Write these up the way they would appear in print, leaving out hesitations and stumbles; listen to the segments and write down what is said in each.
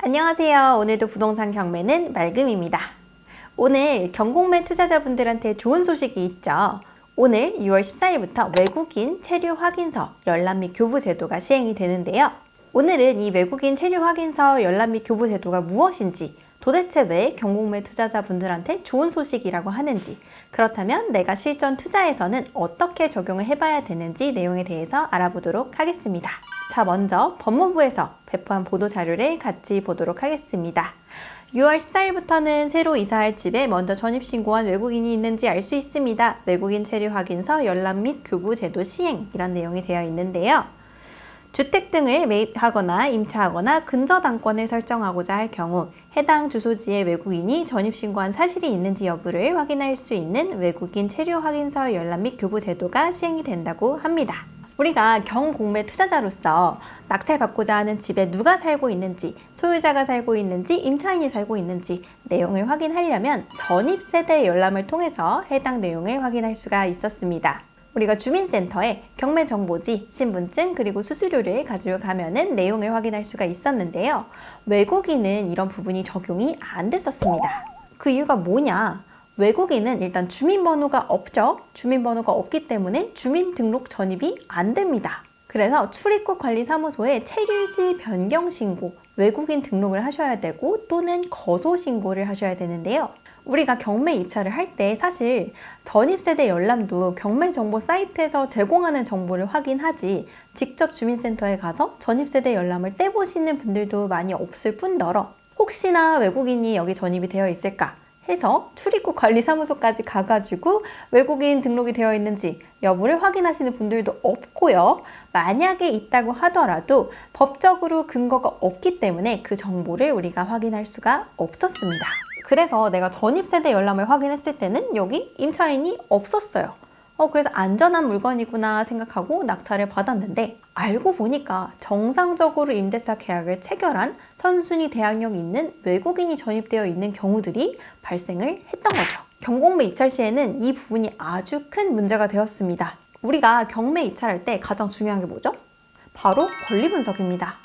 안녕하세요. 오늘도 부동산 경매는 맑음입니다. 오늘 경공매 투자자분들한테 좋은 소식이 있죠. 오늘 6월 14일부터 외국인 체류 확인서 열람 및 교부 제도가 시행이 되는데요. 오늘은 이 외국인 체류 확인서 열람 및 교부 제도가 무엇인지, 도대체 왜 경공매 투자자분들한테 좋은 소식이라고 하는지, 그렇다면 내가 실전 투자에서는 어떻게 적용을 해봐야 되는지 내용에 대해서 알아보도록 하겠습니다. 자, 먼저 법무부에서 배포한 보도자료를 같이 보도록 하겠습니다. 6월 14일부터는 새로 이사할 집에 먼저 전입신고한 외국인이 있는지 알 수 있습니다. 외국인 체류 확인서 열람 및 교부 제도 시행, 이런 내용이 되어 있는데요. 주택 등을 매입하거나 임차하거나 근저당권을 설정하고자 할 경우 해당 주소지에 외국인이 전입신고한 사실이 있는지 여부를 확인할 수 있는 외국인 체류 확인서 열람 및 교부 제도가 시행이 된다고 합니다. 우리가 경공매 투자자로서 낙찰받고자 하는 집에 누가 살고 있는지, 소유자가 살고 있는지, 임차인이 살고 있는지 내용을 확인하려면 전입세대 열람을 통해서 해당 내용을 확인할 수가 있었습니다. 우리가 주민센터에 경매정보지, 신분증, 그리고 수수료를 가지고 가면은 내용을 확인할 수가 있었는데요. 외국인은 이런 부분이 적용이 안 됐었습니다. 그 이유가 뭐냐? 외국인은 일단 주민번호가 없죠. 주민번호가 없기 때문에 주민등록 전입이 안 됩니다. 그래서 출입국관리사무소에 체류지 변경신고, 외국인 등록을 하셔야 되고 또는 거소신고를 하셔야 되는데요. 우리가 경매 입찰을 할 때 사실 전입세대 열람도 경매정보 사이트에서 제공하는 정보를 확인하지 직접 주민센터에 가서 전입세대 열람을 떼보시는 분들도 많이 없을 뿐더러 혹시나 외국인이 여기 전입이 되어 있을까 해서 출입국관리사무소까지 가가지고 외국인 등록이 되어 있는지 여부를 확인하시는 분들도 없고요. 만약에 있다고 하더라도 법적으로 근거가 없기 때문에 그 정보를 우리가 확인할 수가 없었습니다. 그래서 내가 전입세대 열람을 확인했을 때는 여기 임차인이 없었어요. 그래서 안전한 물건이구나 생각하고 낙찰을 받았는데 알고 보니까 정상적으로 임대차 계약을 체결한 선순위 대항력이 있는 외국인이 전입되어 있는 경우들이 발생을 했던 거죠. 경공매 입찰 시에는 이 부분이 아주 큰 문제가 되었습니다. 우리가 경매 입찰할 때 가장 중요한 게 뭐죠? 바로 권리 분석입니다.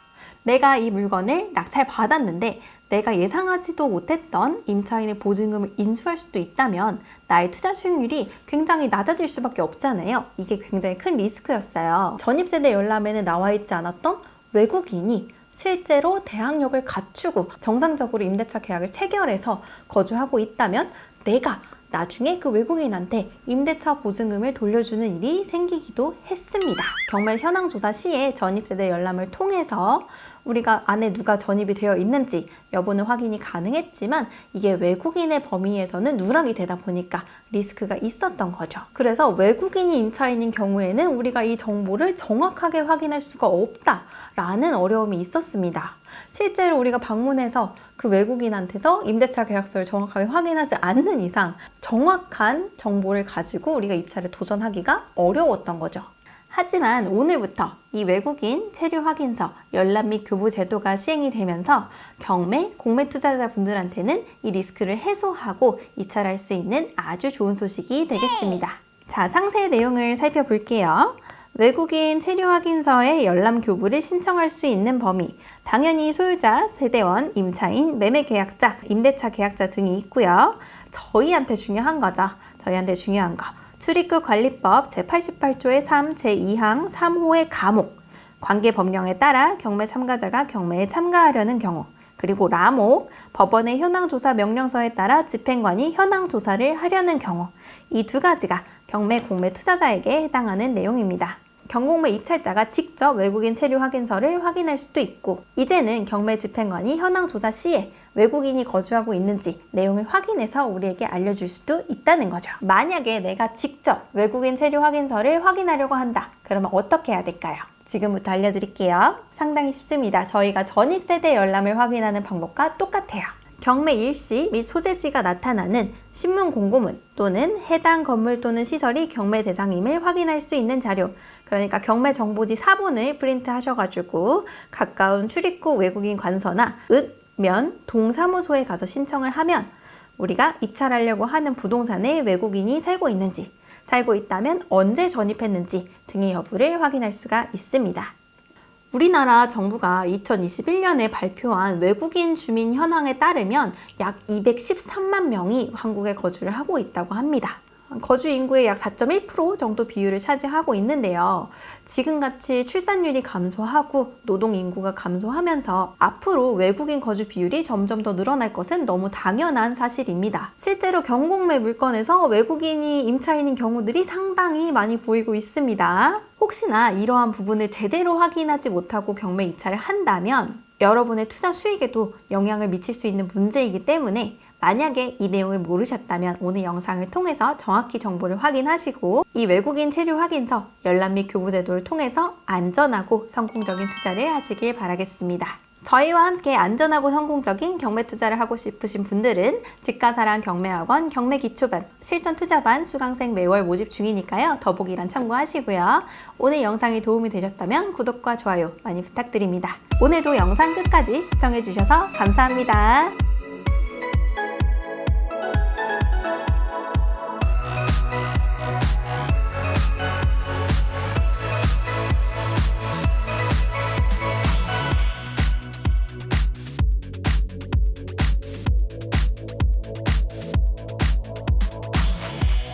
내가 이 물건을 낙찰 받았는데 내가 예상하지도 못했던 임차인의 보증금을 인수할 수도 있다면 나의 투자 수익률이 굉장히 낮아질 수밖에 없잖아요. 이게 굉장히 큰 리스크였어요. 전입세대 열람에는 나와 있지 않았던 외국인이 실제로 대항력을 갖추고 정상적으로 임대차 계약을 체결해서 거주하고 있다면 내가 나중에 그 외국인한테 임대차 보증금을 돌려주는 일이 생기기도 했습니다. 경매 현황 조사 시에 전입세대 열람을 통해서 우리가 안에 누가 전입이 되어 있는지 여부는 확인이 가능했지만 이게 외국인의 범위에서는 누락이 되다 보니까 리스크가 있었던 거죠. 그래서 외국인이 임차인인 경우에는 우리가 이 정보를 정확하게 확인할 수가 없다라는 어려움이 있었습니다. 실제로 우리가 방문해서 그 외국인한테서 임대차 계약서를 정확하게 확인하지 않는 이상 정확한 정보를 가지고 우리가 입찰에 도전하기가 어려웠던 거죠. 하지만 오늘부터 이 외국인 체류 확인서 열람 및 교부 제도가 시행이 되면서 경매, 공매 투자자분들한테는 이 리스크를 해소하고 입찰할 수 있는 아주 좋은 소식이 되겠습니다. 자, 상세 내용을 살펴볼게요. 외국인 체류 확인서의 열람 교부를 신청할 수 있는 범위, 당연히 소유자, 세대원, 임차인, 매매 계약자, 임대차 계약자 등이 있고요. 저희한테 중요한 거죠. 저희한테 중요한 거. 출입국관리법 제88조의 3 제2항 3호의 가목, 관계법령에 따라 경매 참가자가 경매에 참가하려는 경우, 그리고 라목, 법원의 현황조사 명령서에 따라 집행관이 현황조사를 하려는 경우, 이 두 가지가 경매, 공매 투자자에게 해당하는 내용입니다. 경공매 입찰자가 직접 외국인 체류 확인서를 확인할 수도 있고 이제는 경매 집행관이 현황 조사 시에 외국인이 거주하고 있는지 내용을 확인해서 우리에게 알려줄 수도 있다는 거죠. 만약에 내가 직접 외국인 체류 확인서를 확인하려고 한다. 그러면 어떻게 해야 될까요? 지금부터 알려드릴게요. 상당히 쉽습니다. 저희가 전입세대 열람을 확인하는 방법과 똑같아요. 경매 일시 및 소재지가 나타나는 신문 공고문 또는 해당 건물 또는 시설이 경매 대상임을 확인할 수 있는 자료, 그러니까 경매 정보지 사본을 프린트 하셔가지고 가까운 출입국 외국인 관서나 면 동사무소에 가서 신청을 하면 우리가 입찰하려고 하는 부동산에 외국인이 살고 있는지, 살고 있다면 언제 전입했는지 등의 여부를 확인할 수가 있습니다. 우리나라 정부가 2021년에 발표한 외국인 주민 현황에 따르면 약 213만 명이 한국에 거주를 하고 있다고 합니다. 거주 인구의 약 4.1% 정도 비율을 차지하고 있는데요. 지금같이 출산율이 감소하고 노동 인구가 감소하면서 앞으로 외국인 거주 비율이 점점 더 늘어날 것은 너무 당연한 사실입니다. 실제로 경공매 물건에서 외국인이 임차인인 경우들이 상당히 많이 보이고 있습니다. 혹시나 이러한 부분을 제대로 확인하지 못하고 경매 입찰을 한다면 여러분의 투자 수익에도 영향을 미칠 수 있는 문제이기 때문에 만약에 이 내용을 모르셨다면 오늘 영상을 통해서 정확히 정보를 확인하시고 이 외국인 체류 확인서, 열람 및 교부 제도를 통해서 안전하고 성공적인 투자를 하시길 바라겠습니다. 저희와 함께 안전하고 성공적인 경매 투자를 하고 싶으신 분들은 집가사랑 경매학원 경매기초반 실전투자반 수강생 매월 모집 중이니까요. 더보기란 참고하시고요. 오늘 영상이 도움이 되셨다면 구독과 좋아요 많이 부탁드립니다. 오늘도 영상 끝까지 시청해주셔서 감사합니다.